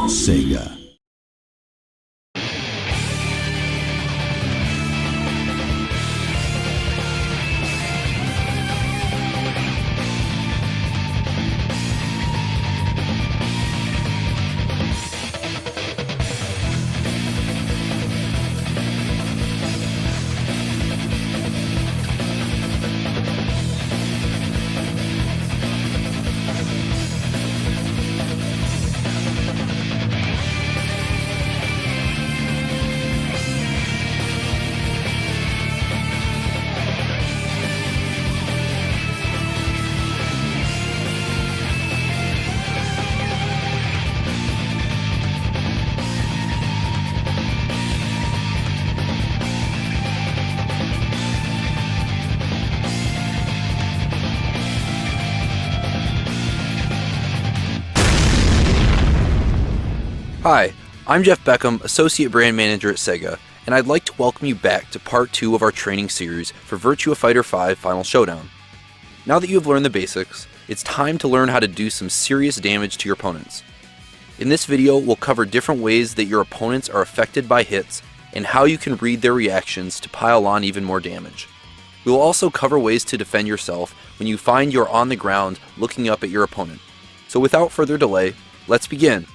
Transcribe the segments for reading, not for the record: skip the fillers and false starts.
SEGA. Hi, I'm Jeff Beckham, Associate Brand Manager at SEGA, and I'd like to welcome you back to Part 2 of our training series for Virtua Fighter 5 Final Showdown. Now that you have learned the basics, it's time to learn how to do some serious damage to your opponents. In this video, we'll cover different ways that your opponents are affected by hits and how you can read their reactions to pile on even more damage. We will also cover ways to defend yourself when you find you're on the ground looking up at your opponent. So without further delay, let's begin.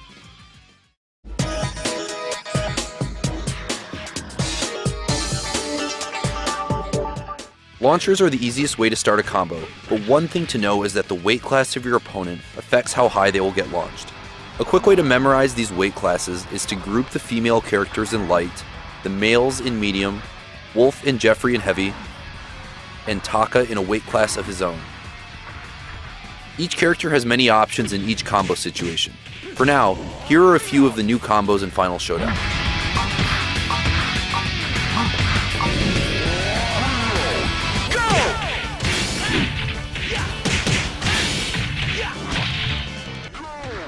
Launchers are the easiest way to start a combo, but one thing to know is that the weight class of your opponent affects how high they will get launched. A quick way to memorize these weight classes is to group the female characters in light, the males in medium, Wolf and Jeffrey in heavy, and Taka in a weight class of his own. Each character has many options in each combo situation. For now, here are a few of the new combos in Final Showdown.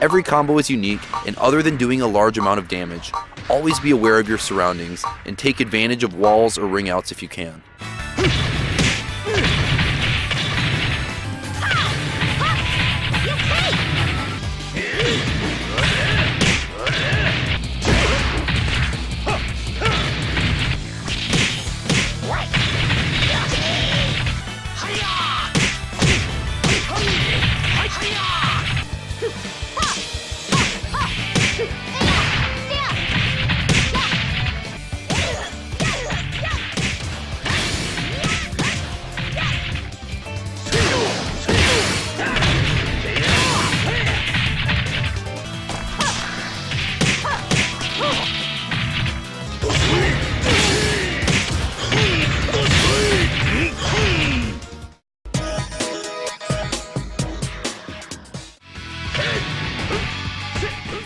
Every combo is unique, and other than doing a large amount of damage, always be aware of your surroundings and take advantage of walls or ring outs if you can.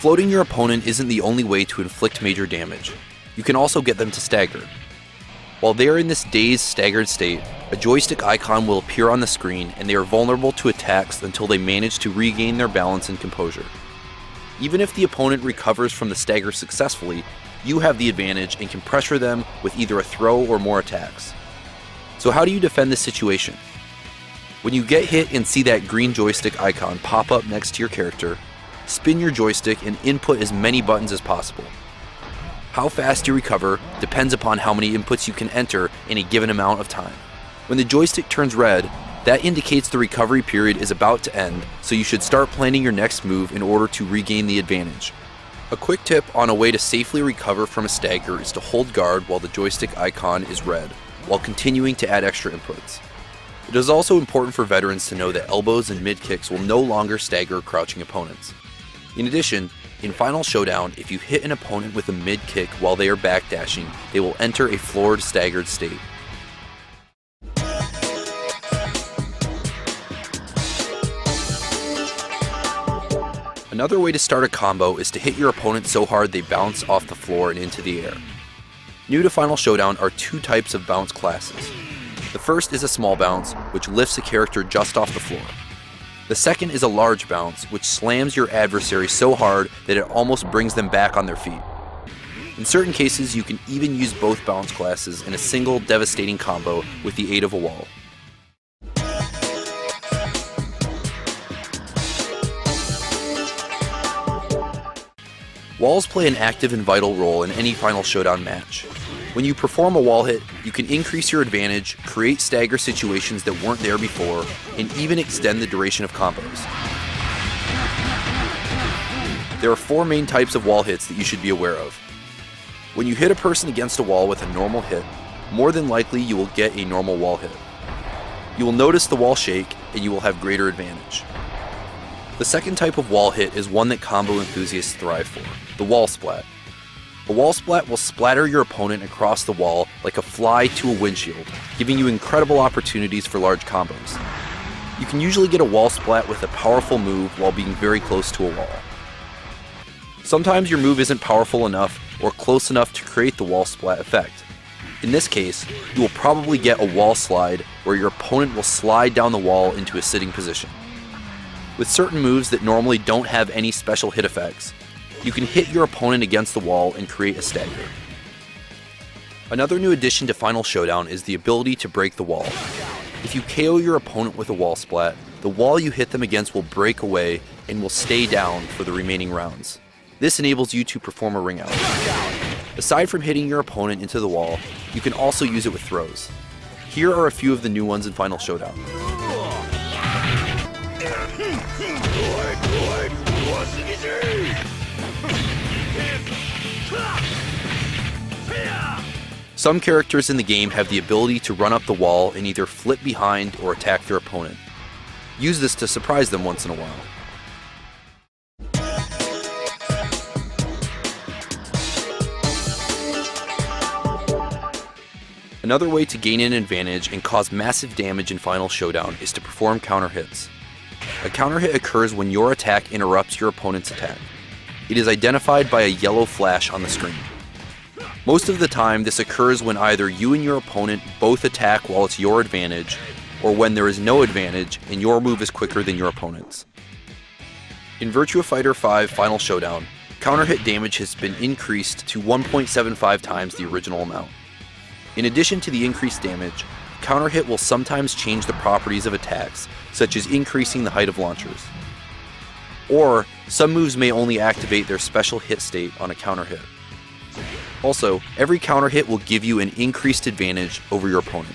Floating your opponent isn't the only way to inflict major damage. You can also get them to stagger. While they are in this dazed, staggered state, a joystick icon will appear on the screen and they are vulnerable to attacks until they manage to regain their balance and composure. Even if the opponent recovers from the stagger successfully, you have the advantage and can pressure them with either a throw or more attacks. So how do you defend this situation? When you get hit and see that green joystick icon pop up next to your character, spin your joystick and input as many buttons as possible. How fast you recover depends upon how many inputs you can enter in a given amount of time. When the joystick turns red, that indicates the recovery period is about to end, so you should start planning your next move in order to regain the advantage. A quick tip on a way to safely recover from a stagger is to hold guard while the joystick icon is red, while continuing to add extra inputs. It is also important for veterans to know that elbows and mid-kicks will no longer stagger crouching opponents. In addition, in Final Showdown, if you hit an opponent with a mid-kick while they are backdashing, they will enter a floored, staggered state. Another way to start a combo is to hit your opponent so hard they bounce off the floor and into the air. New to Final Showdown are two types of bounce classes. The first is a small bounce, which lifts a character just off the floor. The second is a large bounce, which slams your adversary so hard that it almost brings them back on their feet. In certain cases, you can even use both bounce classes in a single devastating combo with the aid of a wall. Walls play an active and vital role in any Final Showdown match. When you perform a wall hit, you can increase your advantage, create stagger situations that weren't there before, and even extend the duration of combos. There are 4 main types of wall hits that you should be aware of. When you hit a person against a wall with a normal hit, more than likely you will get a normal wall hit. You will notice the wall shake, and you will have greater advantage. The second type of wall hit is one that combo enthusiasts thrive for, the wall splat. A wall splat will splatter your opponent across the wall like a fly to a windshield, giving you incredible opportunities for large combos. You can usually get a wall splat with a powerful move while being very close to a wall. Sometimes your move isn't powerful enough or close enough to create the wall splat effect. In this case, you will probably get a wall slide where your opponent will slide down the wall into a sitting position. With certain moves that normally don't have any special hit effects, you can hit your opponent against the wall and create a stagger. Another new addition to Final Showdown is the ability to break the wall. If you KO your opponent with a wall splat, the wall you hit them against will break away and will stay down for the remaining rounds. This enables you to perform a ring out. Aside from hitting your opponent into the wall, you can also use it with throws. Here are a few of the new ones in Final Showdown. Some characters in the game have the ability to run up the wall and either flip behind or attack their opponent. Use this to surprise them once in a while. Another way to gain an advantage and cause massive damage in Final Showdown is to perform counter hits. A counter hit occurs when your attack interrupts your opponent's attack. It is identified by a yellow flash on the screen. Most of the time, this occurs when either you and your opponent both attack while it's your advantage, or when there is no advantage and your move is quicker than your opponent's. In Virtua Fighter 5 Final Showdown, counter hit damage has been increased to 1.75 times the original amount. In addition to the increased damage, counter hit will sometimes change the properties of attacks, such as increasing the height of launchers. Or, some moves may only activate their special hit state on a counter hit. Also, every counter hit will give you an increased advantage over your opponent.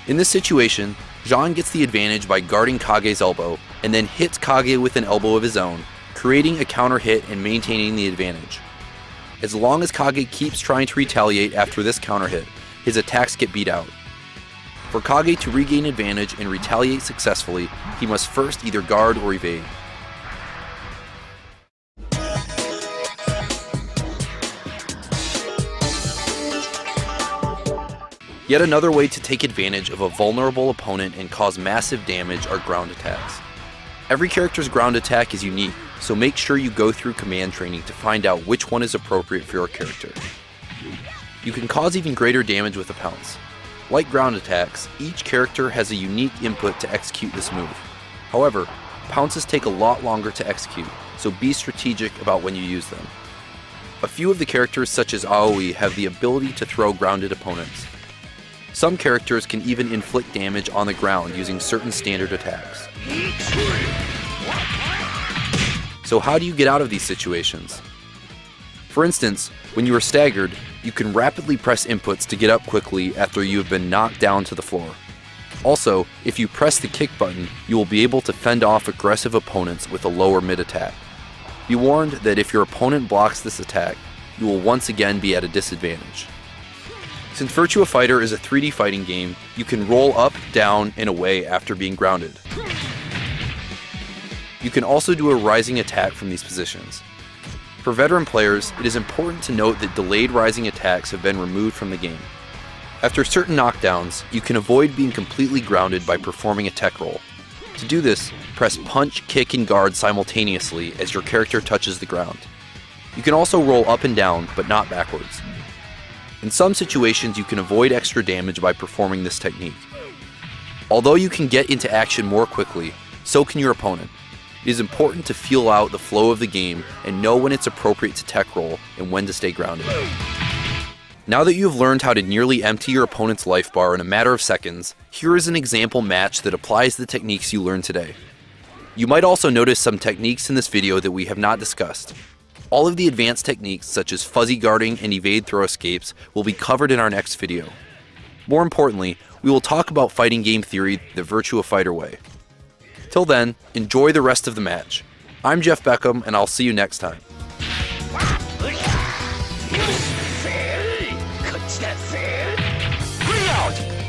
In this situation, Jean gets the advantage by guarding Kage's elbow, and then hits Kage with an elbow of his own, creating a counter hit and maintaining the advantage. As long as Kage keeps trying to retaliate after this counter hit, his attacks get beat out. For Kage to regain advantage and retaliate successfully, he must first either guard or evade. Yet another way to take advantage of a vulnerable opponent and cause massive damage are ground attacks. Every character's ground attack is unique, so make sure you go through command training to find out which one is appropriate for your character. You can cause even greater damage with a pounce. Like ground attacks, each character has a unique input to execute this move. However, pounces take a lot longer to execute, so be strategic about when you use them. A few of the characters such as Aoi have the ability to throw grounded opponents. Some characters can even inflict damage on the ground using certain standard attacks. So how do you get out of these situations? For instance, when you are staggered, you can rapidly press inputs to get up quickly after you have been knocked down to the floor. Also, if you press the kick button, you will be able to fend off aggressive opponents with a lower mid attack. Be warned that if your opponent blocks this attack, you will once again be at a disadvantage. Since Virtua Fighter is a 3D fighting game, you can roll up, down, and away after being grounded. You can also do a rising attack from these positions. For veteran players, it is important to note that delayed rising attacks have been removed from the game. After certain knockdowns, you can avoid being completely grounded by performing a tech roll. To do this, press punch, kick, and guard simultaneously as your character touches the ground. You can also roll up and down, but not backwards. In some situations, you can avoid extra damage by performing this technique. Although you can get into action more quickly, so can your opponent. It is important to feel out the flow of the game and know when it's appropriate to tech roll and when to stay grounded. Now that you have learned how to nearly empty your opponent's life bar in a matter of seconds, here is an example match that applies the techniques you learned today. You might also notice some techniques in this video that we have not discussed. All of the advanced techniques such as fuzzy guarding and evade throw escapes will be covered in our next video. More importantly, we will talk about fighting game theory the Virtua Fighter way. Till then, enjoy the rest of the match. I'm Jeff Beckham, and I'll see you next time. Out!